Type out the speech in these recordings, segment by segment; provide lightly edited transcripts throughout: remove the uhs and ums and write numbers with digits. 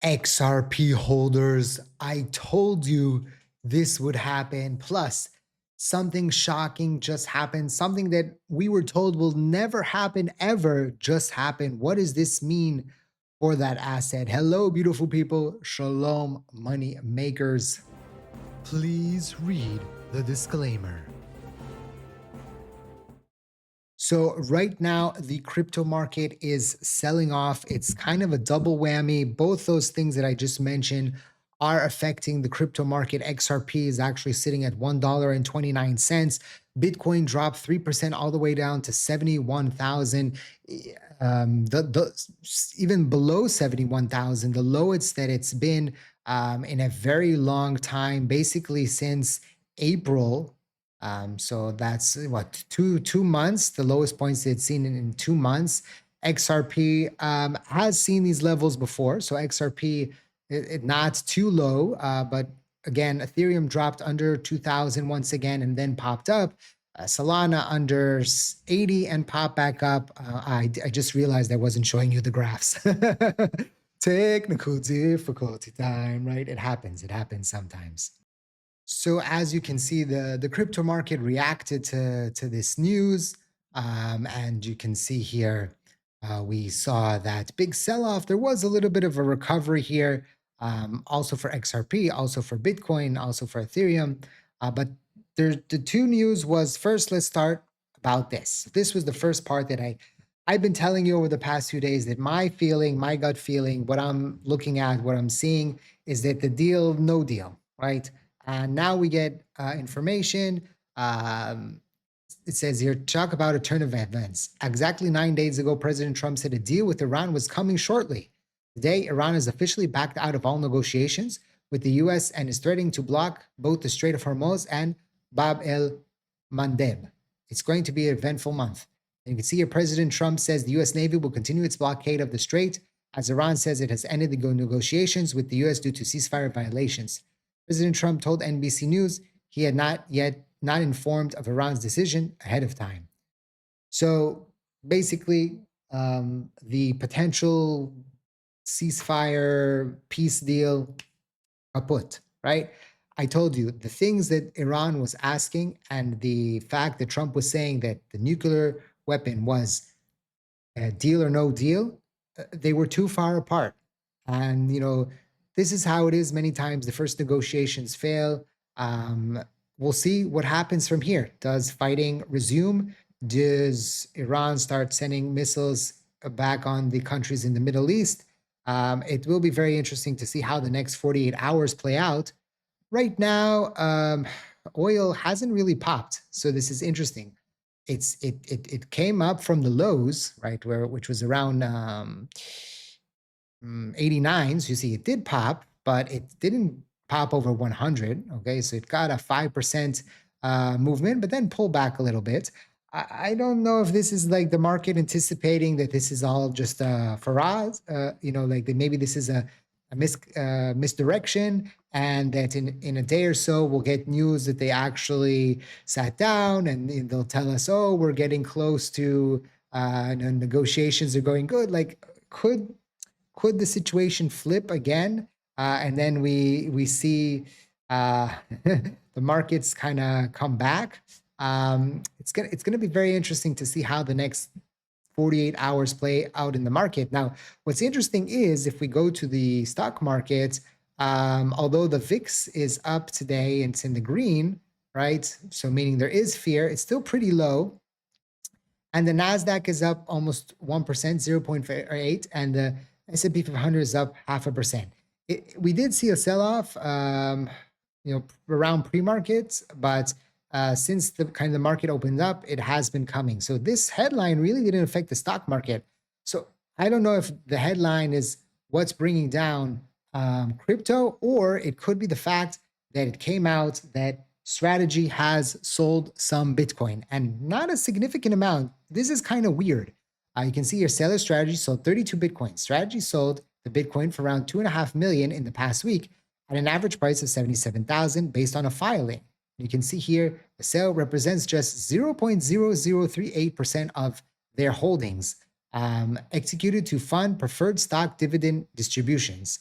XRP holders, I told you this would happen. Plus, something shocking just happened. Something that we were told will never happen ever just happened. What does this mean for that asset? Hello, beautiful people. Shalom, money makers. Please read the disclaimer. So right now, the crypto market is selling off. It's kind of a double whammy. Both those things that I just mentioned are affecting the crypto market. XRP is actually sitting at $1.29. Bitcoin dropped 3% all the way down to 71,000. Even below 71,000, the lowest that it's been in a very long time, basically since April. So that's what, two months, the lowest points it's seen in 2 months. XRP has seen these levels before. So XRP, not too low, but again, Ethereum dropped under 2,000 once again and then popped up. Solana under 80 and popped back up. I just realized I wasn't showing you the graphs. Technical difficulty time, right? It happens. It happens sometimes. So as you can see, the crypto market reacted to this news. And you can see here, we saw that big sell-off. There was a little bit of a recovery here, also for XRP, also for Bitcoin, also for Ethereum. But the two news was, first, let's start about this. This was the first part that I've been telling you over the past few days, that my feeling, my gut feeling, what I'm looking at, what I'm seeing is that the deal, no deal, right? And now we get information. It says here, talk about a turn of events. Exactly 9 days ago, President Trump said a deal with Iran was coming shortly. Today, Iran has officially backed out of all negotiations with the US and is threatening to block both the Strait of Hormuz and Bab el Mandeb. It's going to be an eventful month. And you can see here, President Trump says the US Navy will continue its blockade of the Strait, as Iran says it has ended the negotiations with the US due to ceasefire violations. President Trump told NBC News he had not informed of Iran's decision ahead of time. So basically, the potential ceasefire peace deal kaput, right? I told you the things that Iran was asking and the fact that Trump was saying that the nuclear weapon was a deal or no deal, they were too far apart. And, this is how it is many times. The first negotiations fail. We'll see what happens from here. Does fighting resume? Does Iran start sending missiles back on the countries in the Middle East? It will be very interesting to see how the next 48 hours play out. Right now, oil hasn't really popped. So this is interesting. It came up from the lows, right, which was around 89. So you see it did pop, but it didn't pop over 100. Okay, so it got a 5% movement, but then pull back a little bit. I don't know if this is like the market anticipating that this is all just for us, like that maybe this is a misdirection, and that in a day or so we'll get news that they actually sat down and they'll tell us, oh, we're getting close to negotiations are going good. Like, could the situation flip again, and then we see the markets kind of come back? It's gonna be very interesting to see how the next 48 hours play out in the market. Now, what's interesting is if we go to the stock market, although the VIX is up today and it's in the green, right? So meaning there is fear, it's still pretty low. And the NASDAQ is up almost 1%, 0.8, and the S&P 500 is up 0.5%. We did see a sell-off, around pre-market, but since the market opened up, it has been coming. So this headline really didn't affect the stock market. So I don't know if the headline is what's bringing down crypto, or it could be the fact that it came out that Strategy has sold some Bitcoin, and not a significant amount. This is kind of weird. You can see your seller Strategy sold 32 Bitcoin. Strategy sold the Bitcoin for around 2.5 million in the past week at an average price of 77,000 based on a filing. You can see here the sale represents just 0.0038% of their holdings, executed to fund preferred stock dividend distributions.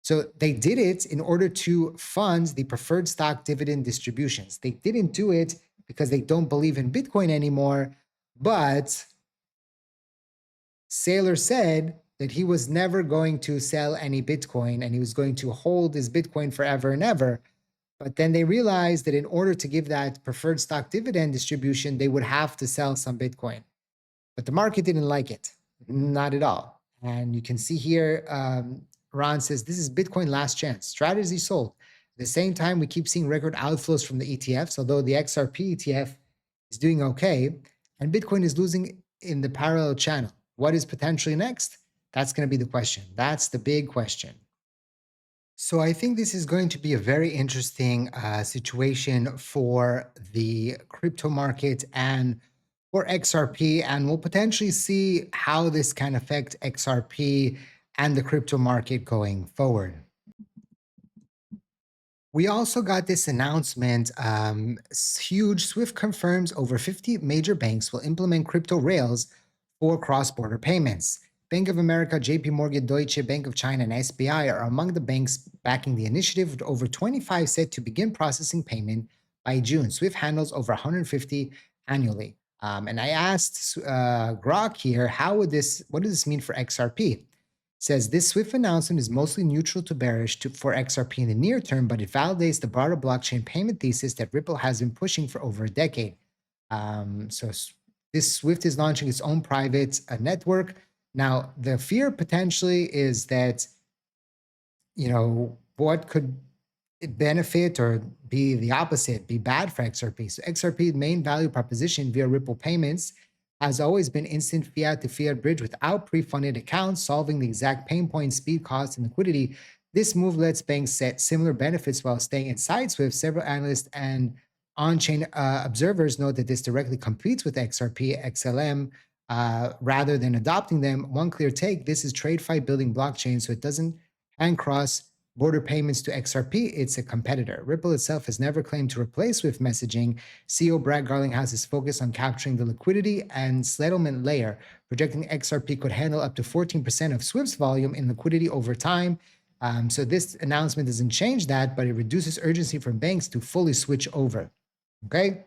So they did it in order to fund the preferred stock dividend distributions. They didn't do it because they don't believe in Bitcoin anymore. But Saylor said that he was never going to sell any Bitcoin and he was going to hold his Bitcoin forever and ever. But then they realized that in order to give that preferred stock dividend distribution, they would have to sell some Bitcoin. But the market didn't like it, not at all. And you can see here, Ron says, this is Bitcoin last chance. Strategy sold. At the same time, we keep seeing record outflows from the ETFs, although the XRP ETF is doing okay, and Bitcoin is losing in the parallel channel. What is potentially next? That's going to be the question. That's the big question. So I think this is going to be a very interesting situation for the crypto market and for XRP, and we'll potentially see how this can affect XRP and the crypto market going forward. We also got this announcement. Huge Swift confirms over 50 major banks will implement crypto rails for cross-border payments. Bank of America, JP Morgan, Deutsche, Bank of China, and SBI are among the banks backing the initiative, with over 25 set to begin processing payment by June. Swift handles over 150 annually. And I asked Grok here, what does this mean for XRP? Says this Swift announcement is mostly neutral to bearish for XRP in the near term, but it validates the broader blockchain payment thesis that Ripple has been pushing for over a decade. So this Swift is launching its own private network. Now, the fear potentially is that, what could benefit or be the opposite, be bad for XRP. So XRP's main value proposition via Ripple payments has always been instant fiat to fiat bridge without pre-funded accounts, solving the exact pain points, speed, cost, and liquidity. This move lets banks set similar benefits while staying inside Swift. Several analysts and on-chain observers note that this directly competes with XRP, XLM, rather than adopting them. One clear take: this is TradeFi building blockchain, so it doesn't hand cross border payments to XRP, it's a competitor. Ripple itself has never claimed to replace Swift messaging. CEO Brad Garlinghouse is focused on capturing the liquidity and settlement layer, projecting XRP could handle up to 14% of Swift's volume in liquidity over time. So this announcement doesn't change that, but it reduces urgency from banks to fully switch over. Okay,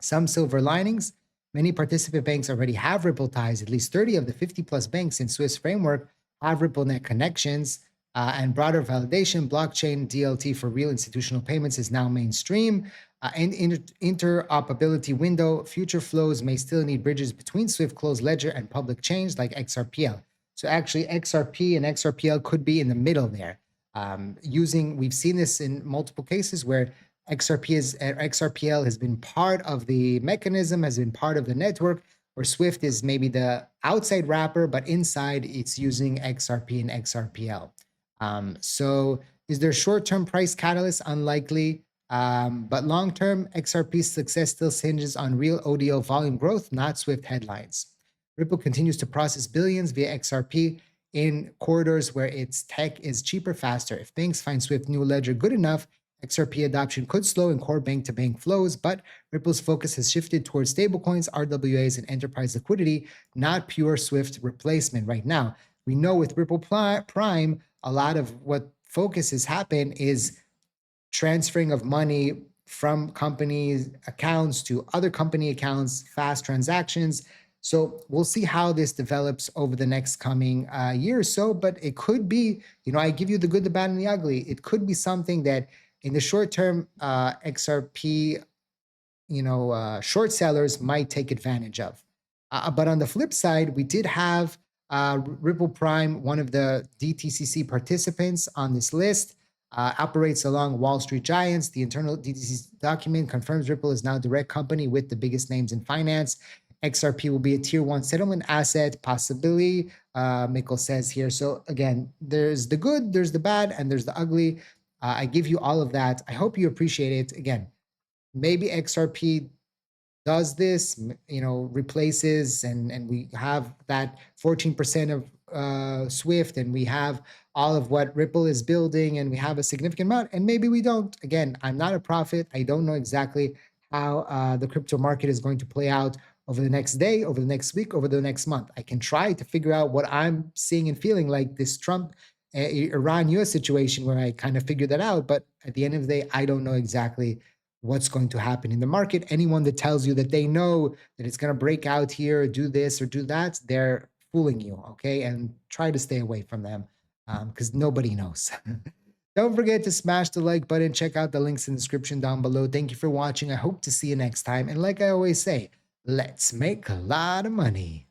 some silver linings. Many participant banks already have Ripple ties. At least 30 of the 50 plus banks in Swift's framework have RippleNet connections. And broader validation, blockchain DLT for real institutional payments is now mainstream. And interoperability window, future flows may still need bridges between Swift closed ledger and public chains like XRPL. So actually XRP and XRPL could be in the middle there. We've seen this in multiple cases where XRPL has been part of the mechanism, has been part of the network, where Swift is maybe the outside wrapper, but inside it's using XRP and XRPL. So is there short-term price catalyst? Unlikely. But long-term, XRP's success still hinges on real ODO volume growth, not Swift headlines. Ripple continues to process billions via XRP in corridors where its tech is cheaper, faster. If banks find Swift new ledger good enough, XRP adoption could slow in core bank-to-bank flows, but Ripple's focus has shifted towards stablecoins, RWAs, and enterprise liquidity, not pure Swift replacement right now. We know with Ripple Prime, a lot of what focus has happened is transferring of money from companies' accounts to other company accounts, fast transactions. So we'll see how this develops over the next coming year or so, but it could be, I give you the good, the bad, and the ugly. It could be something that in the short term, XRP, short sellers might take advantage of. But on the flip side, we did have Ripple Prime, one of the DTCC participants on this list, operates along Wall Street giants. The internal DTCC document confirms Ripple is now a direct company with the biggest names in finance. XRP will be a tier 1 settlement asset, possibly, Mikkel says here. So again, there's the good, there's the bad, and there's the ugly. I give you all of that. I hope you appreciate it. Again, maybe XRP does this, replaces, and we have that 14% of Swift, and we have all of what Ripple is building, and we have a significant amount, and maybe we don't. Again, I'm not a prophet. I don't know exactly how the crypto market is going to play out over the next day, over the next week, over the next month. I can try to figure out what I'm seeing and feeling like this Trump Iran US situation where I kind of figured that out. But at the end of the day, I don't know exactly what's going to happen in the market. Anyone that tells you that they know that it's going to break out here, do this or do that, they're fooling you. Okay. And try to stay away from them because nobody knows. Don't forget to smash the like button. Check out the links in the description down below. Thank you for watching. I hope to see you next time. And like I always say, let's make a lot of money.